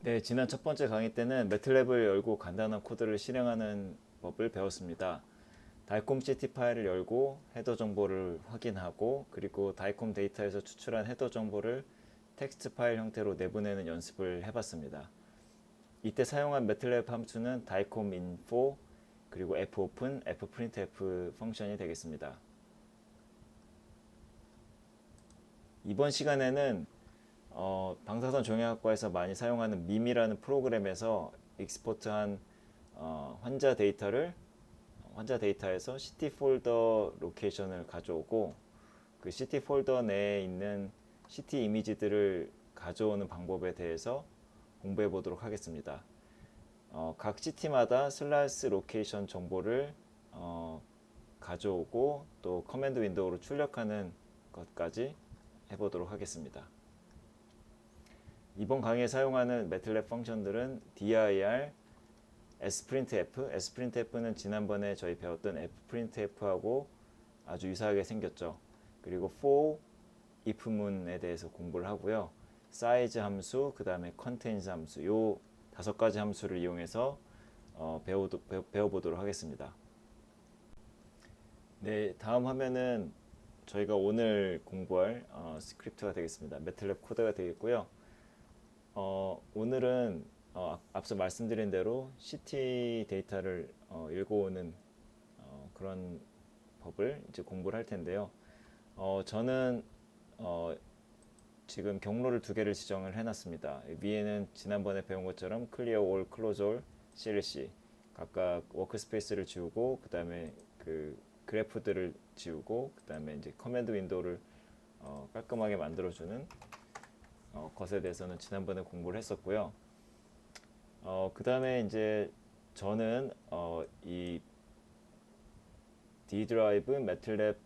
네, 지난 첫 번째 강의 때는 매틀랩을 열고 간단한 코드를 실행하는 법을 배웠습니다. 다이콤 CT 파일을 열고 헤더 정보를 확인하고 그리고 다이콤 데이터에서 추출한 헤더 정보를 텍스트 파일 형태로 내보내는 연습을 해봤습니다. 이때 사용한 매틀랩 함수는 다이콤 info 그리고 fopen, fprintf 펑션이 되겠습니다. 이번 시간에는 방사선 종양학과에서 많이 사용하는 밈이라는 프로그램에서 익스포트한 환자 데이터에서 CT 폴더 로케이션을 가져오고 그 CT 폴더 내에 있는 CT 이미지들을 가져오는 방법에 대해서 공부해 보도록 하겠습니다. 각 CT마다 슬라이스 로케이션 정보를 가져오고 또 커맨드 윈도우로 출력하는 것까지 해보도록 하겠습니다. 이번 강의에 사용하는 매틀랩 펑션들은 dir, sprintf, sprintf는 지난번에 저희 배웠던 fprintf하고 아주 유사하게 생겼죠. 그리고 for, if문에 대해서 공부를 하고요. size 함수, 그 다음에 contains 함수, 요 5가지 함수를 이용해서 배워보도록 하겠습니다. 네, 다음 화면은 저희가 오늘 공부할 스크립트가 되겠습니다. 매틀랩 코드가 되겠고요. 오늘은 앞서 말씀드린 대로 CT 데이터를 읽어오는 그런 법을 이제 공부를 할 텐데요. 저는 지금 경로를 2개를 지정을 해놨습니다. 위에는 지난번에 배운 것처럼 Clear All, Close All, CLC 각각 워크스페이스를 지우고 그 다음에 그 그래프들을 지우고 그 다음에 이제 커맨드 윈도우를 깔끔하게 만들어주는 것에 대해서는 지난번에 공부를 했었고요. 그 다음에 이제 저는 이 D 드라이브, 매틀랩,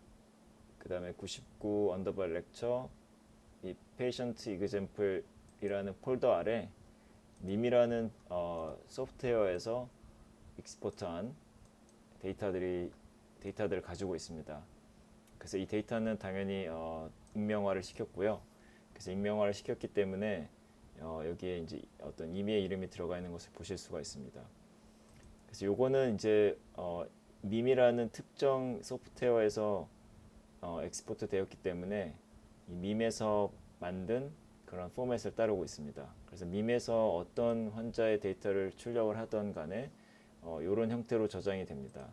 그 다음에 99 언더바 렉처, 이 페이션트 이그젬플이라는 폴더 아래 밈이라는 소프트웨어에서 익스포트한 데이터들을 가지고 있습니다. 그래서 이 데이터는 당연히 익명화를 시켰고요. 그래서 익명화를 시켰기 때문에 여기에 이제 어떤 임의의 이름이 들어가 있는 것을 보실 수가 있습니다. 그래서 요거는 이제 밈이라는 특정 소프트웨어에서 엑스포트 되었기 때문에 이 밈에서 만든 그런 포맷을 따르고 있습니다. 그래서 밈에서 어떤 환자의 데이터를 출력을 하던 간에 이런 형태로 저장이 됩니다.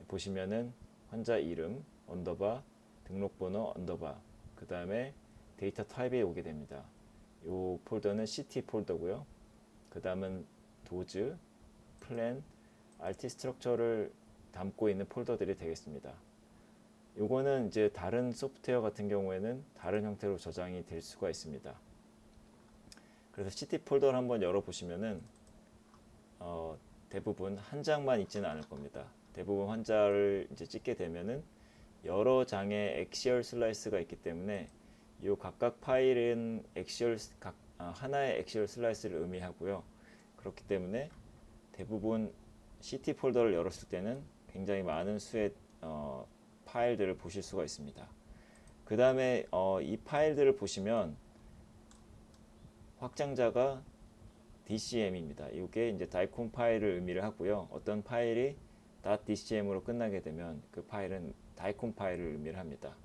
보시면은 환자 이름 언더바 등록번호 언더바 그 다음에 데이터 타입이 오게 됩니다. 이 폴더는 CT 폴더고요. 그 다음은 도즈, 플랜, RT 스트럭처를 담고 있는 폴더들이 되겠습니다. 요거는 이제 다른 소프트웨어 같은 경우에는 다른 형태로 저장이 될 수가 있습니다. 그래서 CT 폴더를 한번 열어보시면은 대부분 한 장만 있지는 않을 겁니다. 대부분 환자를 이제 찍게 되면은 여러 장의 엑시얼 슬라이스가 있기 때문에 이 각각 파일은 하나의 엑시얼 슬라이스를 의미하고요. 그렇기 때문에 대부분 CT 폴더를 열었을 때는 굉장히 많은 수의 파일들을 보실 수가 있습니다. 그 다음에 이 파일들을 보시면 확장자가 DCM입니다. 이게 이제 다이콤 파일을 의미를 하고요. 어떤 파일이 .dcm으로 끝나게 되면 그 파일은 다이콤 파일을 의미를 합니다.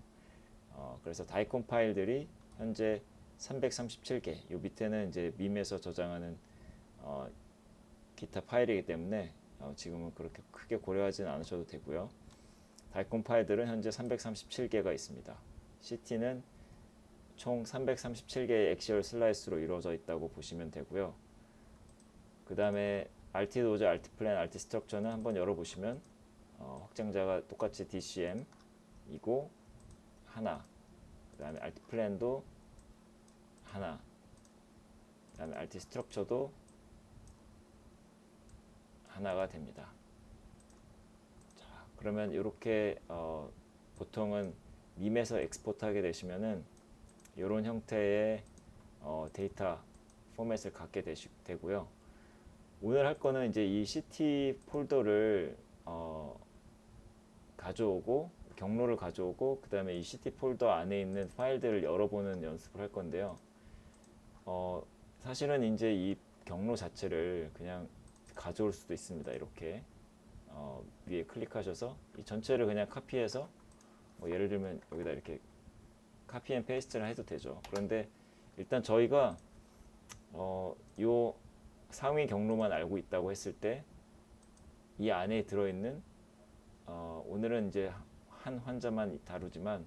그래서 다이콤 파일들이 현재 337개, 요 밑에는 이제 밈에서 저장하는 기타 파일이기 때문에 지금은 그렇게 크게 고려하지는 않으셔도 되고요. 다이콤 파일들은 현재 337개가 있습니다. CT는 총 337개의 엑시얼 슬라이스로 이루어져 있다고 보시면 되고요. 그 다음에 RT 도즈, RT 플랜, RT 스트럭처는 한번 열어보시면 확장자가 똑같이 DCM이고 하나, 그 다음에 RT 플랜도 하나, 그 다음에 RT 스트럭처도 하나가 됩니다. 자, 그러면 이렇게 보통은 밈에서 엑스포트하게 되시면은 이런 형태의 데이터 포맷을 갖게 되고요. 오늘 할 거는 이제 이 CT 폴더를 가져오고 경로를 가져오고 그 다음에 이 CT 폴더 안에 있는 파일들을 열어보는 연습을 할 건데요. 사실은 이제 이 경로 자체를 그냥 가져올 수도 있습니다. 이렇게 위에 클릭하셔서 이 전체를 그냥 카피해서 뭐 예를 들면 여기다 이렇게 카피 앤 페이스트를 해도 되죠. 그런데 일단 저희가 요 상위 경로만 알고 있다고 했을 때 이 안에 들어있는 오늘은 이제 한 환자만 다루지만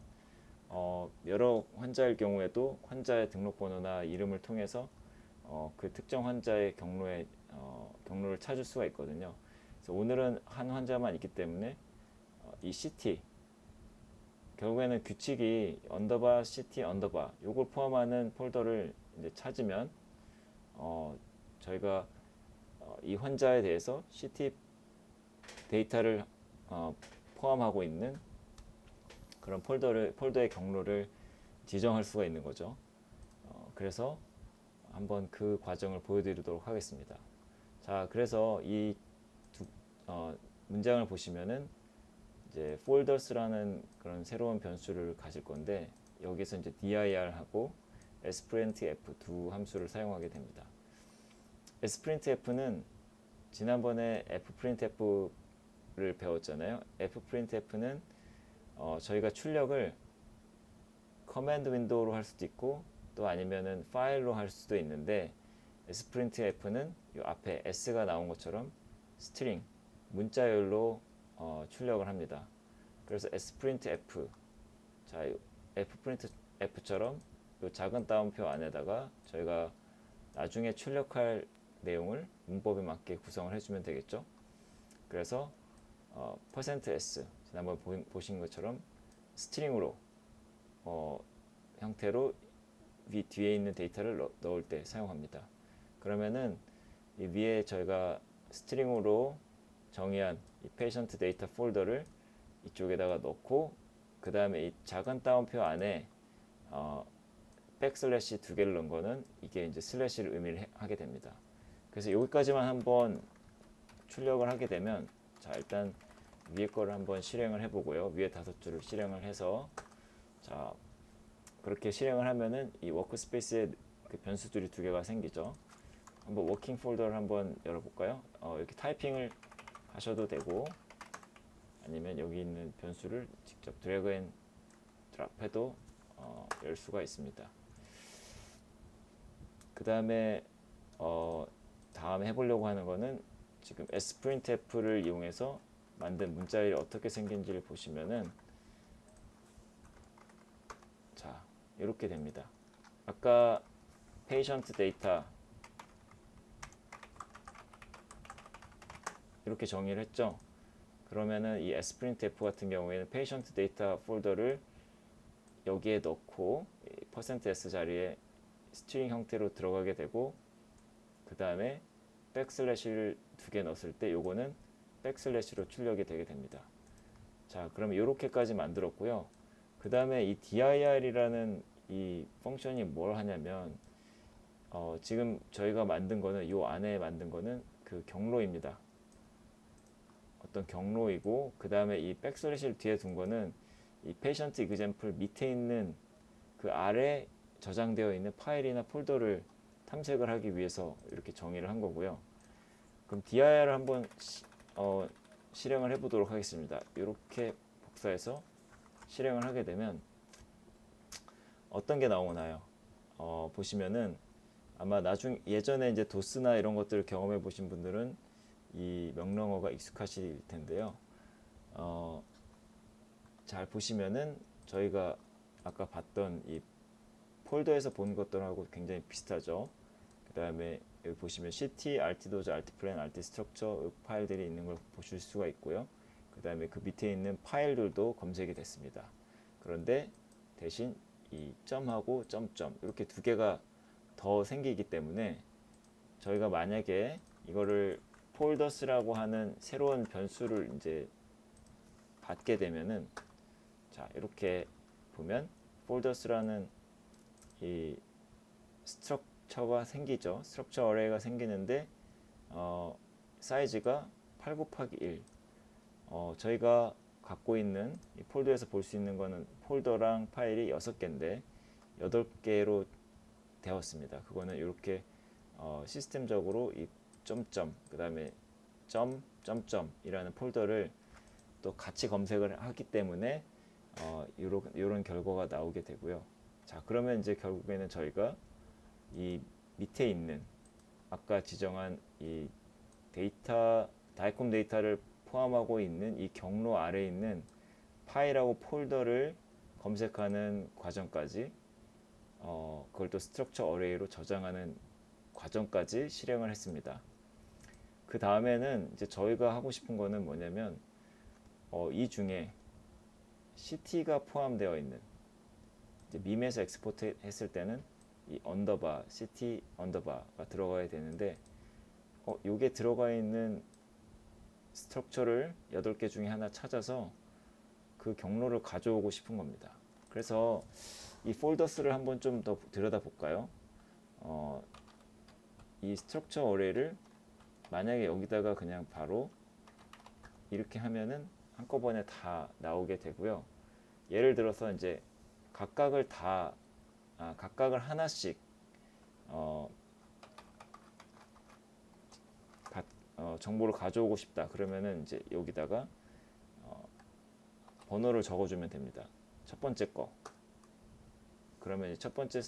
여러 환자일 경우에도 환자의 등록번호나 이름을 통해서 그 특정 환자의 경로를 찾을 수가 있거든요. 그래서 오늘은 한 환자만 있기 때문에 이 CT 결국에는 규칙이 언더바 CT 언더바 요걸 포함하는 폴더를 이제 찾으면 저희가 이 환자에 대해서 CT 데이터를 포함하고 있는 그런 폴더의 경로를 지정할 수가 있는 거죠. 그래서 한번 그 과정을 보여드리도록 하겠습니다. 자, 그래서 이 문장을 보시면은 이제 folders라는 그런 새로운 변수를 가질 건데 여기서 이제 dir하고 sprintf 두 함수를 사용하게 됩니다. sprintf는 지난번에 fprintf를 배웠잖아요. fprintf는 저희가 출력을 커맨드 윈도우로 할 수도 있고 또 아니면은 파일로 할 수도 있는데 sprintf는 이 앞에 s가 나온 것처럼 스트링 문자열로 출력을 합니다. 그래서 sprintf 자 fprintf처럼 이 작은 따옴표 안에다가 저희가 나중에 출력할 내용을 문법에 맞게 구성을 해주면 되겠죠. 그래서 %s 지난번 보신 것처럼 스트링으로 형태로 뒤에 있는 데이터를 넣을 때 사용합니다. 그러면은 이 위에 저희가 스트링으로 정의한 이 페이션트 데이터 폴더를 이쪽에다가 넣고 그 다음에 이 작은 따옴표 안에 백슬래시 두 개를 넣은 거는 이게 이제 슬래시를 의미를 하게 됩니다. 그래서 여기까지만 한번 출력을 하게 되면 자 일단 위에 거를 한번 실행을 해보고요. 위에 5줄을 실행을 해서 자 그렇게 실행을 하면은 이 워크스페이스에 그 변수들이 두 개가 생기죠. 한번 워킹 폴더를 한번 열어볼까요? 이렇게 타이핑을 하셔도 되고 아니면 여기 있는 변수를 직접 드래그 앤 드랍해도 열 수가 있습니다. 그 다음에 다음에 해보려고 하는 거는 지금 sprintf를 이용해서 만든 문자열이 어떻게 생긴지를 보시면은 자 이렇게 됩니다. 아까 patient data 이렇게 정의를 했죠. 그러면은 이 sprintf 같은 경우에는 patient data 폴더를 여기에 넣고 %s 자리에 스트링 형태로 들어가게 되고 그 다음에 백슬래시를 두 개 넣었을 때 요거는 백슬래시로 출력이 되게 됩니다. 자 그러면 이렇게까지 만들었고요. 그 다음에 이 dir이라는 이 펑션이 뭘 하냐면 지금 저희가 만든 거는 요 안에 만든 거는 그 경로입니다. 어떤 경로이고 그 다음에 이 백슬래시를 뒤에 둔 거는 이 patient example 밑에 있는 그 아래 저장되어 있는 파일이나 폴더를 탐색을 하기 위해서 이렇게 정의를 한 거고요. 그럼 dir을 한번 실행을 해보도록 하겠습니다. 이렇게 복사해서 실행을 하게 되면 어떤 게 나오나요? 보시면은 아마 예전에 이제 도스나 이런 것들을 경험해 보신 분들은 이 명령어가 익숙하실 텐데요. 잘 보시면은 저희가 아까 봤던 이 폴더에서 본 것들하고 굉장히 비슷하죠. 그 다음에 여기 보시면 CT, RT도즈, RT플랜, RT스트럭처 파일들이 있는 걸 보실 수가 있고요. 그 다음에 그 밑에 있는 파일들도 검색이 됐습니다. 그런데 대신 이 점하고 점점 이렇게 두 개가 더 생기기 때문에 저희가 만약에 이거를 폴더스라고 하는 새로운 변수를 이제 받게 되면은 자 이렇게 보면 폴더스라는 이 스트럭처가 생기죠. 스트럭처 어레이가 생기는데 사이즈가 8 곱하기 1 저희가 갖고 있는 이 폴더에서 볼 수 있는 거는 폴더랑 파일이 6개인데 8개로 되었습니다. 그거는 이렇게 시스템적으로 이 점점 그 다음에 점점점이라는 폴더를 또 같이 검색을 하기 때문에 이런 결과가 나오게 되고요. 자, 그러면 이제 결국에는 저희가 이 밑에 있는 아까 지정한 이 데이터 다이콤 데이터를 포함하고 있는 이 경로 아래에 있는 파일하고 폴더를 검색하는 과정까지 그걸 또 스트럭처 어레이로 저장하는 과정까지 실행을 했습니다. 그 다음에는 이제 저희가 하고 싶은 거는 뭐냐면 이 중에 CT가 포함되어 있는 이제 밈에서 엑스포트 했을 때는 이 언더바 CT 언더바가 들어가야 되는데 요게 들어가 있는 스트럭처를 8개 중에 하나 찾아서 그 경로를 가져오고 싶은 겁니다. 그래서 이 폴더스를 한번 좀 더 들여다 볼까요? 이 스트럭처 어레이를 만약에 여기다가 그냥 바로 이렇게 하면은 한꺼번에 다 나오게 되고요. 예를 들어서 이제 각각을 하나씩 정보를 가져오고 싶다. 그러면은 이제 여기다가 번호를 적어주면 됩니다. 첫 번째 거. 그러면 이제 첫 번째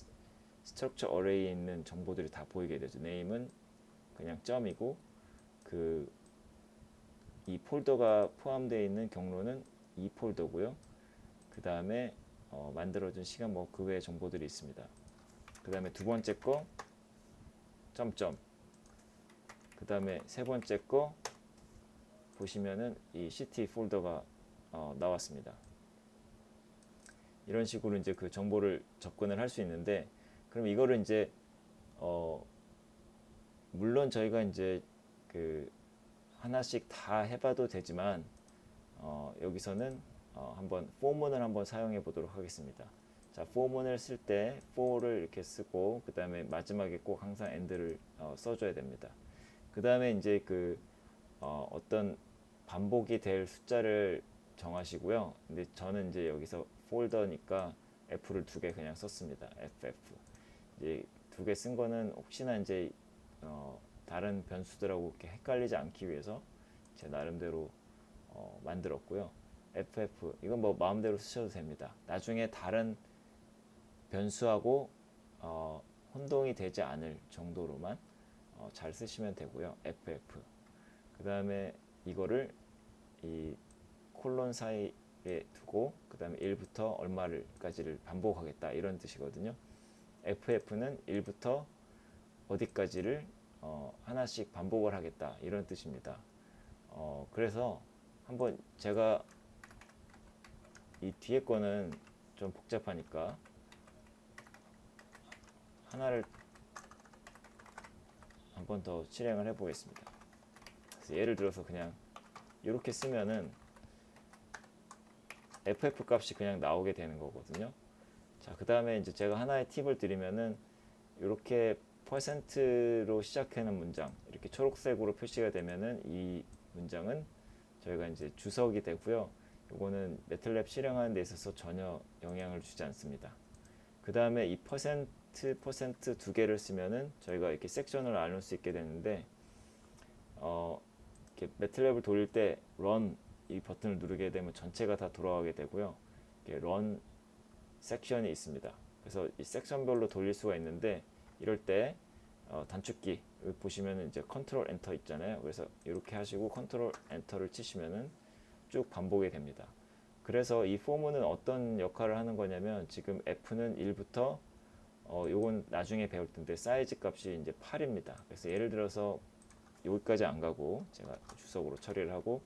스트럭처 어레이에 있는 정보들이 다 보이게 되죠. 네임은 그냥 점이고 이 폴더가 포함되어 있는 경로는 이 폴더고요. 그 다음에 만들어준 시간 뭐 그 외의 정보들이 있습니다. 그 다음에 두 번째 거 점점. 그 다음에 세 번째 거 보시면은 이 CT 폴더가 나왔습니다. 이런 식으로 이제 그 정보를 접근을 할 수 있는데, 그럼 이거를 이제 물론 저희가 이제 그 하나씩 다 해봐도 되지만 여기서는 한번 for문을 한번 사용해 보도록 하겠습니다. 자, for문을 쓸 때 for를 이렇게 쓰고 그 다음에 마지막에 꼭 항상 and를 써줘야 됩니다. 그 다음에 이제 어떤 반복이 될 숫자를 정하시고요. 근데 저는 이제 여기서 폴더니까 F를 2개 그냥 썼습니다. FF. 이제 2개 쓴 거는 혹시나 이제 다른 변수들하고 이렇게 헷갈리지 않기 위해서 제 나름대로 만들었고요. FF 이건 뭐 마음대로 쓰셔도 됩니다. 나중에 다른 변수하고 혼동이 되지 않을 정도로만 잘 쓰시면 되고요. FF. 그 다음에 이거를 이 콜론 사이에 두고 그 다음에 1부터 얼마를까지를 반복하겠다 이런 뜻이거든요. FF는 1부터 어디까지를 하나씩 반복을 하겠다 이런 뜻입니다. 그래서 한번 제가 이 뒤에 거는 좀 복잡하니까 하나를 한번 더 실행을 해 보겠습니다. 그래서 예를 들어서 그냥 이렇게 쓰면은 FF 값이 그냥 나오게 되는 거거든요. 자, 그 다음에 이제 제가 하나의 팁을 드리면은 이렇게 퍼센트로 시작하는 문장 이렇게 초록색으로 표시가 되면은 이 문장은 저희가 이제 주석이 되고요. 이거는 매틀랩 실행하는 데 있어서 전혀 영향을 주지 않습니다. 그 다음에 이 퍼센트 2개를 쓰면은 저희가 이렇게 섹션을 나눌 수 있게 되는데 이렇게 매틀랩을 돌릴 때 run 이 버튼을 누르게 되면 전체가 다 돌아가게 되고요. run 섹션이 있습니다. 그래서 이 섹션별로 돌릴 수가 있는데 이럴 때 단축키 보시면은 이제 컨트롤 엔터 있잖아요. 그래서 이렇게 하시고 컨트롤 엔터를 치시면은 쭉 반복이 됩니다. 그래서 이 포문은 어떤 역할을 하는 거냐면 지금 F는 1부터 요건 나중에 배울 텐데 사이즈 값이 이제 8입니다. 그래서 예를 들어서 여기까지 안 가고 제가 주석으로 처리를 하고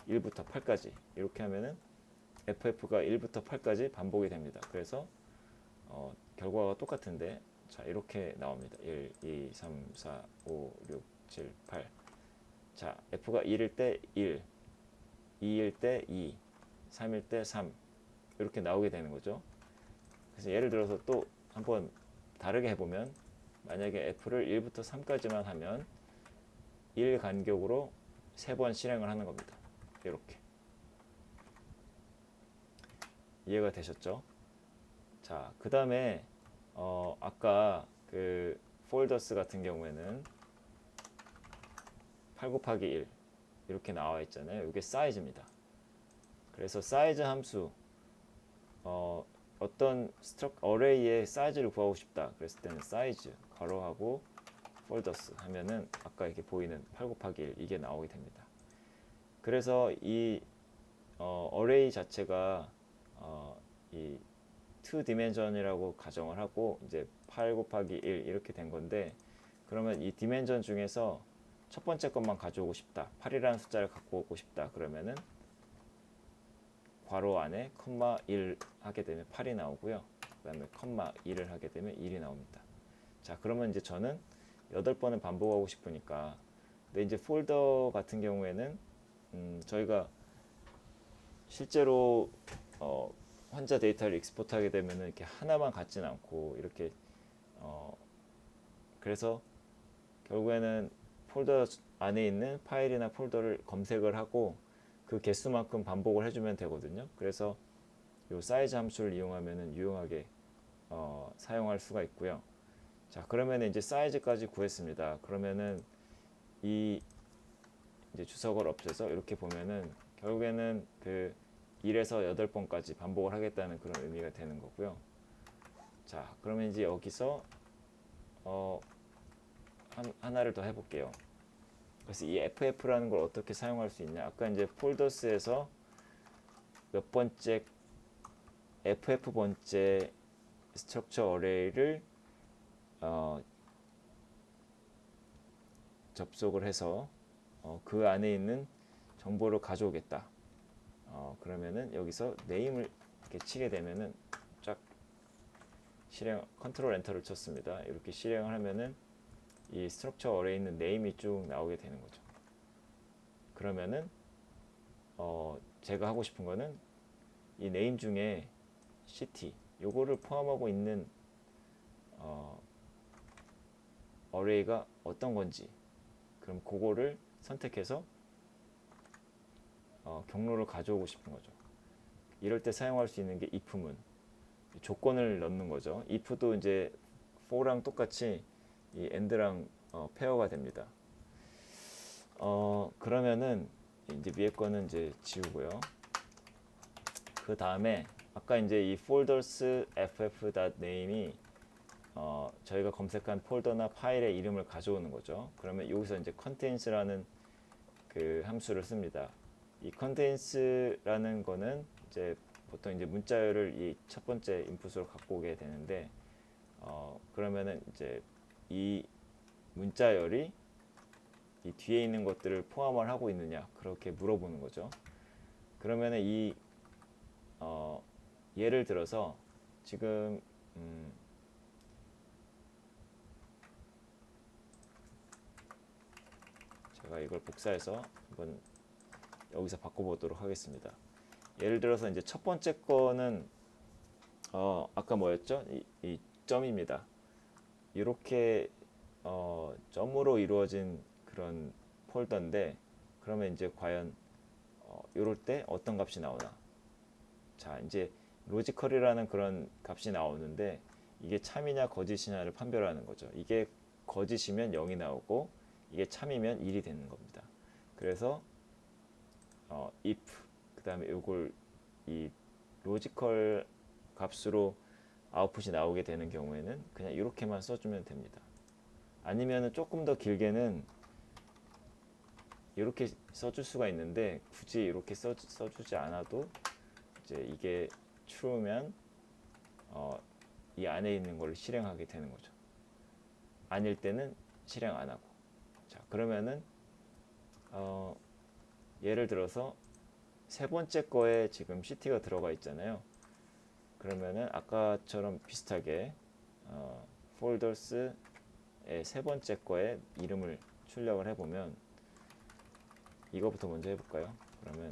1부터 8까지 이렇게 하면은 FF가 1부터 8까지 반복이 됩니다. 그래서 결과가 똑같은데 자 이렇게 나옵니다. 1, 2, 3, 4, 5, 6, 7, 8. 자 F가 1일 때 1, 2일 때 2, 3일 때 3 이렇게 나오게 되는 거죠. 그래서 예를 들어서 또 한번 다르게 해보면 만약에 F를 1부터 3까지만 하면 1 간격으로 3번 실행을 하는 겁니다. 이렇게 이해가 되셨죠? 자, 그 다음에 아까 그 폴더스 같은 경우에는 8 곱하기 1 이렇게 나와 있잖아요. 이게 사이즈입니다. 그래서 사이즈 함수 어떤 어레이의 사이즈를 구하고 싶다 그랬을 때는 사이즈 괄호하고 폴더스 하면은 아까 이렇게 보이는 8 곱하기 1 이게 나오게 됩니다. 그래서 이 어레이 자체가 이 2디멘전이라고 가정을 하고 이제 8 곱하기 1 이렇게 된 건데, 그러면 이 디멘전 중에서 첫 번째 것만 가져오고 싶다, 8이라는 숫자를 갖고 오고 싶다 그러면은 괄호 안에 컴마 1 하게 되면 8이 나오고요. 그 다음에 컴마 2를 하게 되면 1이 나옵니다. 자, 그러면 이제 저는 8번을 반복하고 싶으니까, 근데 이제 폴더 같은 경우에는 저희가 실제로 환자 데이터를 익스포트하게 되면 이렇게 하나만 갖진 않고 이렇게 그래서 결국에는 폴더 안에 있는 파일이나 폴더를 검색을 하고 그 개수만큼 반복을 해주면 되거든요. 그래서 이 사이즈 함수를 이용하면 유용하게 사용할 수가 있고요. 자, 그러면 이제 사이즈까지 구했습니다. 그러면은 이 이제 주석을 없애서 이렇게 보면은 결국에는 그 1에서 8번까지 반복을 하겠다는 그런 의미가 되는 거고요. 자, 그러면 이제 여기서 하나를 더 해볼게요. 그래서 이 FF라는 걸 어떻게 사용할 수 있냐? 아까 이제 폴더스에서 몇 번째 FF 번째 스트럭처 어레이를 접속을 해서 그 안에 있는 정보를 가져오겠다. 그러면은 여기서 네임을 이렇게 치게 되면은 쫙 실행 컨트롤 엔터를 쳤습니다. 이렇게 실행을 하면은 이 스트럭처 어레이에 있는 네임이 쭉 나오게 되는 거죠. 그러면은 제가 하고 싶은 거는 이 네임 중에 city 요거를 포함하고 있는 어레이가 어떤 건지, 그럼 그거를 선택해서 경로를 가져오고 싶은 거죠. 이럴 때 사용할 수 있는 게 if문, 조건을 넣는 거죠. if도 이제 for랑 똑같이 이 and랑 페어가 됩니다. 그러면은 이제 위에 거는 이제 지우고요. 그 다음에 아까 이제 이 folders ff.name이 저희가 검색한 폴더나 파일의 이름을 가져오는 거죠. 그러면 여기서 이제 contains라는 그 함수를 씁니다. 이 contains라는 거는 이제 보통 이제 문자열을 이 첫 번째 인풋으로 갖고 오게 되는데, 그러면은 이제 이 문자열이 이 뒤에 있는 것들을 포함을 하고 있느냐 그렇게 물어보는 거죠. 그러면은 이 예를 들어서 지금 제가 이걸 복사해서 한번 여기서 바꿔보도록 하겠습니다. 예를 들어서 이제 첫 번째 거는 아까 뭐였죠? 이 점입니다. 이렇게 점으로 이루어진 그런 폴더인데, 그러면 이제 과연 이럴 때 어떤 값이 나오나? 자, 이제 로지컬이라는 그런 값이 나오는데 이게 참이냐 거짓이냐를 판별하는 거죠. 이게 거짓이면 0이 나오고 이게 참이면 1이 되는 겁니다. 그래서 if 그 다음에 이걸 이 로지컬 값으로 아웃풋이 나오게 되는 경우에는 그냥 이렇게만 써주면 됩니다. 아니면은 조금 더 길게는 이렇게 써줄 수가 있는데, 굳이 이렇게 써주지 않아도 이제 이게 true면 이 안에 있는 걸 실행하게 되는 거죠. 아닐 때는 실행 안 하고. 자, 그러면은 예를 들어서 세 번째 거에 지금 city가 들어가 있잖아요. 그러면은 아까처럼 비슷하게 folders의 세 번째 거에 이름을 출력을 해보면, 이거부터 먼저 해볼까요? 그러면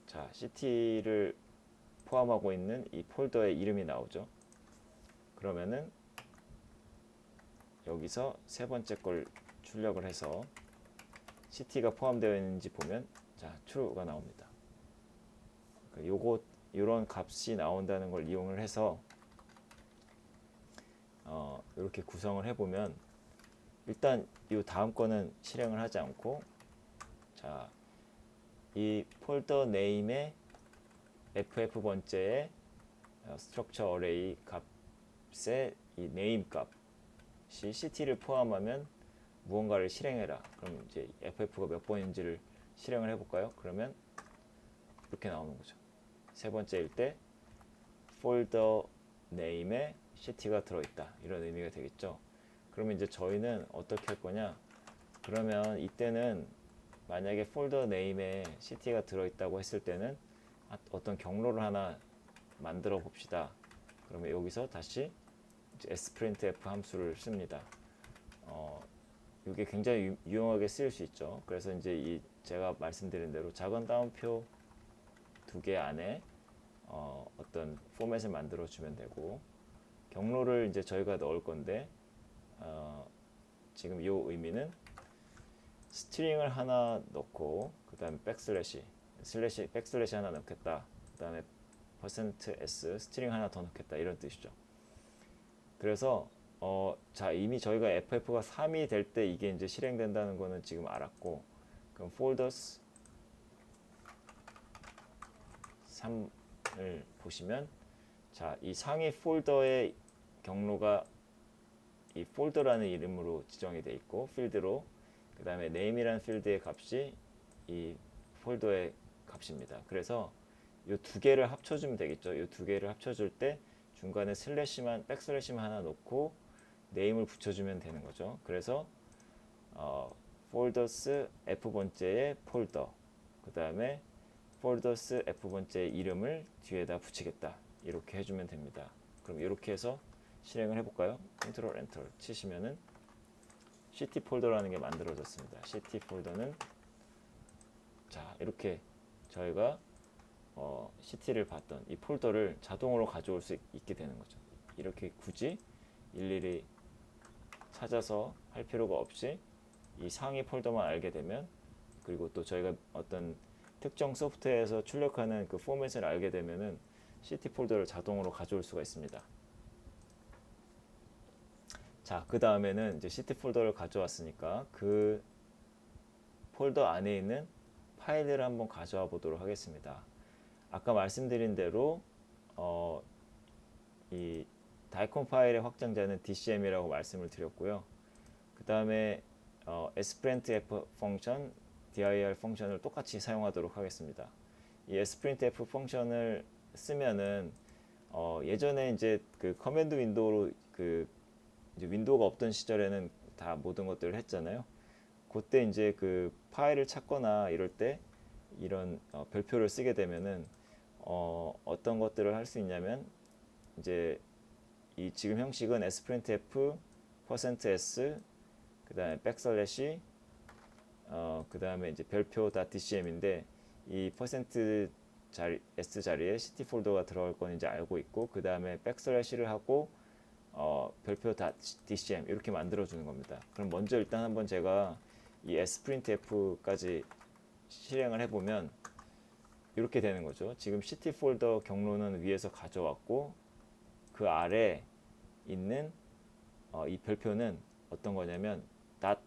자, city를 포함하고 있는 이 폴더의 이름이 나오죠. 그러면은 여기서 세 번째 걸 출력을 해서 city가 포함되어 있는지 보면 자, true가 나옵니다. 요런 값이 나온다는 걸 이용을 해서 이렇게 구성을 해보면 일단 이 다음 거는 실행을 하지 않고 자, 이 폴더 네임의 FF 번째의 스트럭처 어레이 값의 이 네임 값이 city를 포함하면 무언가를 실행해라. 그럼 이제 FF가 몇 번인지를 실행을 해볼까요? 그러면 이렇게 나오는 거죠. 세 번째일 때 폴더 네임에 city가 들어있다. 이런 의미가 되겠죠. 그러면 이제 저희는 어떻게 할 거냐? 그러면 이때는 만약에 폴더 네임에 city가 들어있다고 했을 때는 어떤 경로를 하나 만들어 봅시다. 그러면 여기서 다시 sprintf 함수를 씁니다. 이게 굉장히 유용하게 쓰일 수 있죠. 그래서 이제 이 제가 말씀드린 대로 작은 따옴표 2개 안에 어떤 포맷을 만들어 주면 되고 경로를 이제 저희가 넣을 건데 지금 이 의미는 스트링을 하나 넣고 그 다음에 백슬래시 하나 넣겠다. 그 다음에 %s 스트링 하나 더 넣겠다 이런 뜻이죠. 그래서 자 이미 저희가 FF가 3이 될 때 이게 이제 실행된다는 거는 지금 알았고 그럼 folders 3을 보시면 자 이 상위 폴더의 경로가 이 폴더라는 이름으로 지정이 돼 있고 필드로 그 다음에 name이라는 필드의 값이 이 폴더의 값입니다. 그래서 이 두 개를 합쳐주면 되겠죠. 이 두 개를 합쳐줄 때 중간에 백슬래시만 하나 놓고 네임을 붙여주면 되는 거죠. 그래서 folders F번째의 폴더 그 다음에 folders F번째의 이름을 뒤에다 붙이겠다. 이렇게 해주면 됩니다. 그럼 이렇게 해서 실행을 해볼까요? 컨트롤 엔터 치시면은 city 폴더라는 게 만들어졌습니다. city 폴더는 자 이렇게 저희가 city를 봤던 이 폴더를 자동으로 가져올 수 있게 되는 거죠. 이렇게 굳이 일일이 찾아서 할 필요가 없이 이 상위 폴더만 알게 되면 그리고 또 저희가 어떤 특정 소프트웨어에서 출력하는 그 포맷을 알게 되면은 city 폴더를 자동으로 가져올 수가 있습니다. 자, 그 다음에는 이제 city 폴더를 가져왔으니까 그 폴더 안에 있는 파일을 한번 가져와 보도록 하겠습니다. 아까 말씀드린 대로 이 다이콘 파일의 확장자는 DCM이라고 말씀을 드렸고요. 그 다음에 sprintf 펑션, dir 펑션을 똑같이 사용하도록 하겠습니다. 이 sprintf 펑션을 쓰면은 예전에 이제 그 커맨드 윈도우로 그 이제 윈도우가 없던 시절에는 다 모든 것들을 했잖아요. 그때 이제 그 파일을 찾거나 이럴 때 이런 별표를 쓰게 되면은 어떤 것들을 할 수 있냐면 이제 이 지금 형식은 sprintf %s 그 다음에 백슬래시 그 다음에 이제 별표 .dcm인데 이 %s 자리에 city 폴더가 들어갈 건 이제 알고 있고 그 다음에 백슬래시를 하고 별표 .dcm 이렇게 만들어 주는 겁니다. 그럼 먼저 일단 한번 제가 이 sprintf까지 실행을 해보면 이렇게 되는 거죠. 지금 city 폴더 경로는 위에서 가져왔고 그 아래 있는 이 별표는 어떤 거냐면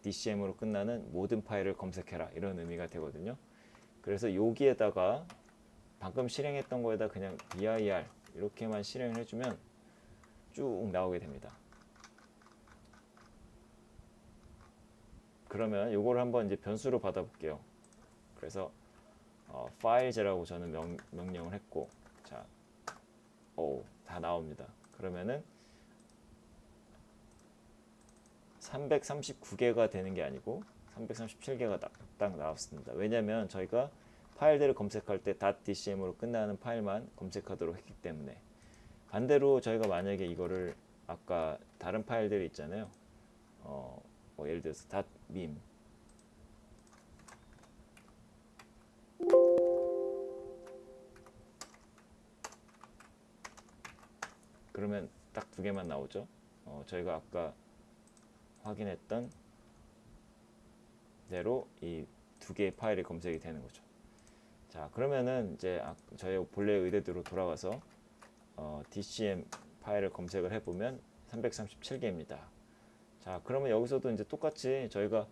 .dcm으로 끝나는 모든 파일을 검색해라 이런 의미가 되거든요. 그래서 여기에다가 방금 실행했던 거에다 그냥 dir 이렇게만 실행을 해주면 쭉 나오게 됩니다. 그러면 이걸 한번 이제 변수로 받아볼게요. 그래서 파일제라고 저는 명령을 했고 자, 다 나옵니다. 그러면은 339개가 되는 게 아니고 337개가 딱 나왔습니다. 왜냐하면 저희가 파일들을 검색할 때 .dcm으로 끝나는 파일만 검색하도록 했기 때문에. 반대로 저희가 만약에 이거를 아까 다른 파일들이 있잖아요. 뭐 예를 들어서 .mim 그러면 딱 두 개만 나오죠. 저희가 아까 확인했던 대로 이 두 개의 파일이 검색이 되는 거죠. 자, 그러면은 이제 저희 본래 의뢰대로 돌아가서 DCM 파일을 검색을 해보면 337개입니다. 자, 그러면 여기서도 이제 똑같이 저희가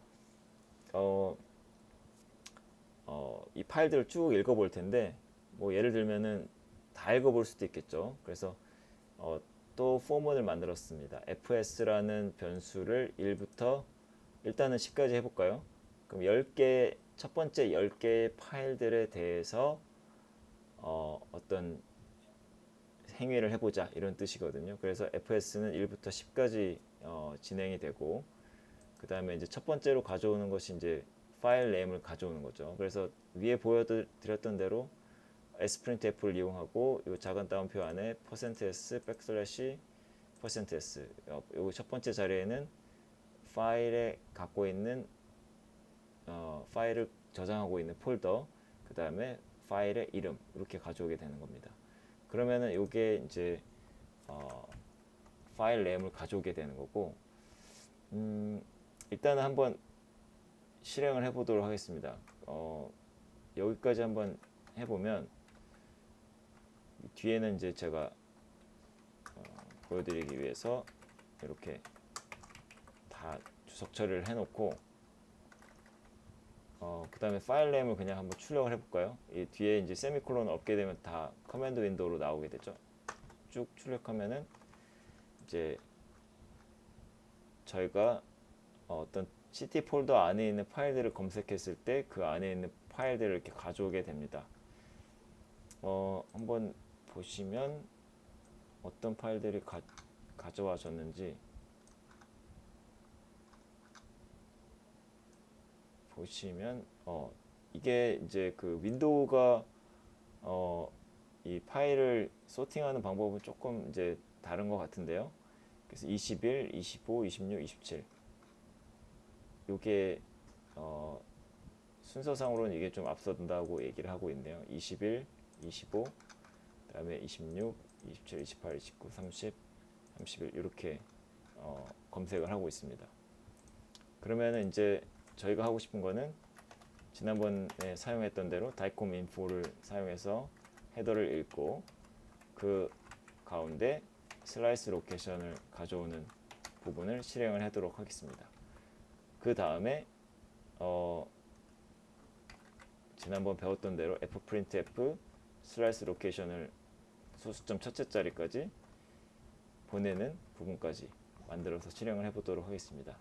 이 파일들을 쭉 읽어볼 텐데, 뭐 예를 들면은 다 읽어볼 수도 있겠죠. 그래서 또 포문을 만들었습니다. fs라는 변수를 1부터 일단은 10까지 해볼까요? 그럼 10개, 첫 번째 10개의 파일들에 대해서 어떤 행위를 해보자 이런 뜻이거든요. 그래서 fs는 1부터 10까지 진행이 되고, 그 다음에 이제 첫 번째로 가져오는 것이 이제 파일 네임을 가져오는 거죠. 그래서 위에 보여드렸던 대로 sprintf를 이용하고 이 작은 따옴표 안에 %s %s 요 첫 번째 자리에는 파일에 갖고 있는 파일을 저장하고 있는 폴더, 그 다음에 파일의 이름 이렇게 가져오게 되는 겁니다. 그러면은 이게 이제 파일 네임을 가져오게 되는 거고, 일단은 한번 실행을 해보도록 하겠습니다. 여기까지 한번 해보면 뒤에는 이제 제가 보여드리기 위해서 이렇게 다 주석 처리를 해놓고, 그 다음에 파일 네임을 그냥 한번 출력을 해볼까요? 이 뒤에 이제 세미콜론을 얻게 되면 다 커맨드 윈도우로 나오게 되죠. 쭉 출력하면은 이제 저희가 어떤 CT 폴더 안에 있는 파일들을 검색했을 때 그 안에 있는 파일들을 이렇게 가져오게 됩니다. 한번 보시면 어떤 파일들이 가져와졌는지 보시면 이게 이제 그 윈도우가 이 파일을 소팅하는 방법은 조금 이제 다른 것 같은데요. 그래서 21, 25, 26, 27 이게 순서상으로는 이게 좀 앞선다고 얘기를 하고 있네요. 21, 25, 그다음에 26, 27, 28, 29, 30, 31 이렇게 검색을 하고 있습니다. 그러면은 이제 저희가 하고 싶은 거는 지난번에 사용했던 대로 다이콤 인포를 사용해서 헤더를 읽고 그 가운데 슬라이스 로케이션을 가져오는 부분을 실행을 하도록 하겠습니다. 그 다음에 지난번 배웠던 대로 fprintf 슬라이스 로케이션을 소수점 첫째 자리까지 보내는 부분까지 만들어서 실행을 해보도록 하겠습니다.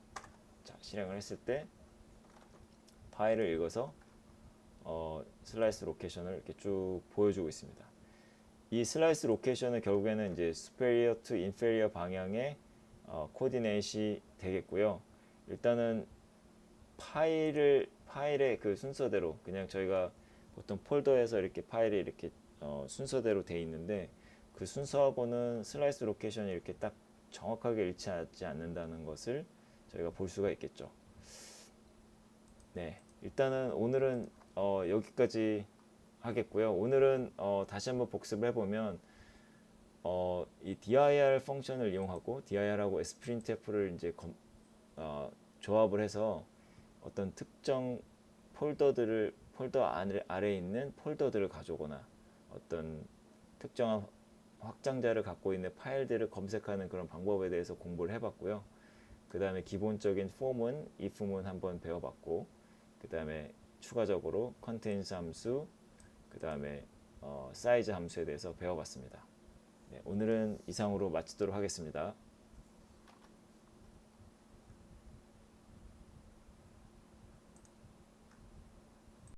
자, 실행을 했을 때 파일을 읽어서 슬라이스 로케이션을 이렇게 쭉 보여주고 있습니다. 이 슬라이스 로케이션은 결국에는 이제 superior to inferior 방향의 코디네이트이 되겠고요. 일단은 파일의 그 순서대로 그냥 저희가 보통 폴더에서 이렇게 파일이 이렇게 순서대로 돼 있는데 그 순서하고는 슬라이스 로케이션이 이렇게 딱 정확하게 일치하지 않는다는 것을 저희가 볼 수가 있겠죠. 네, 일단은 오늘은 여기까지 하겠고요. 오늘은 다시 한번 복습을 해보면 이 dir 펑션을 이용하고 dir하고 sprintf를 이제 조합을 해서 어떤 특정 폴더 아래에 있는 폴더들을 가져오거나 어떤 특정한 확장자를 갖고 있는 파일들을 검색하는 그런 방법에 대해서 공부를 해봤고요. 그 다음에 기본적인 폼은 if문 한번 배워봤고, 그 다음에 추가적으로 contains 함수, 그 다음에 size 함수에 대해서 배워봤습니다. 네, 오늘은 이상으로 마치도록 하겠습니다.